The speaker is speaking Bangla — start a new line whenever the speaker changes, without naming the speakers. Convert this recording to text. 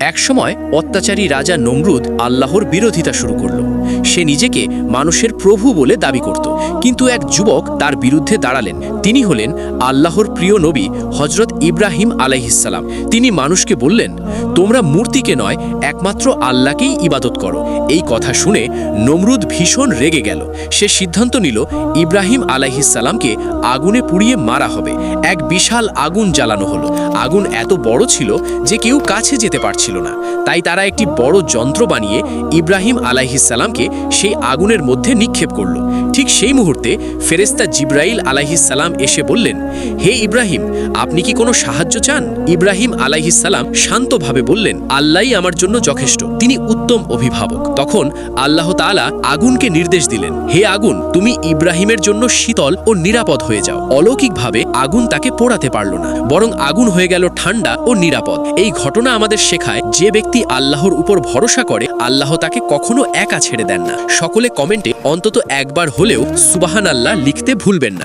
একসময় অত্যাচারী রাজা নমরুদ আল্লাহর বিরোধিতা শুরু করল। সে নিজেকে মানুষের প্রভু বলে দাবি করত, কিন্তু এক যুবক তার বিরুদ্ধে দাঁড়ালেন। তিনি হলেন আল্লাহর প্রিয় নবী হজরত ইব্রাহিম আলাইহিসসালাম। তিনি মানুষকে বললেন, তোমরা মূর্তিকে নয়, একমাত্র আল্লাহকেই ইবাদত করো। এই কথা শুনে নমরুদ ভীষণ রেগে গেল। সে সিদ্ধান্ত নিল ইব্রাহিম আলাইহিসসালামকে আগুনে পুড়িয়ে মারা হবে। এক বিশাল আগুন জ্বালানো হলো। আগুন এত বড় ছিল যে কেউ কাছে যেতে পারছিল না। তাই তারা একটি বড় যন্ত্র বানিয়ে ইব্রাহিম আলাইহিসসালামকে সেই আগুনের মধ্যে নিক্ষেপ করল। ঠিক সেই মুহূর্তে ফেরেশতা জিবরাইল আলাইহিসসালাম এসে বললেন, হে ইব্রাহিম, আপনি কি কোনো সাহায্য চান? ইব্রাহিম আলাইহিসসালাম শান্তভাবে বললেন, আল্লাহই আমার জন্য যথেষ্ট, তিনি উত্তম অভিভাবক। তখন আল্লাহ তাআলা আগুনকে নির্দেশ দিলেন, হে আগুন, তুমি ইব্রাহিমের জন্য শীতল ও নিরাপদ হয়ে যাও। অলৌকিকভাবে আগুন তাকে পোড়াতে পারল না, বরং আগুন হয়ে গেল ঠান্ডা ও নিরাপদ। এই ঘটনা আমাদের শেখায়, যে ব্যক্তি আল্লাহর উপর ভরসা করে আল্লাহ তাকে কখনো একা ছেড়ে দেন না। সকলে কমেন্টে অন্তত একবার হলেও সুবহানাল্লাহ লিখতে ভুলবেন না।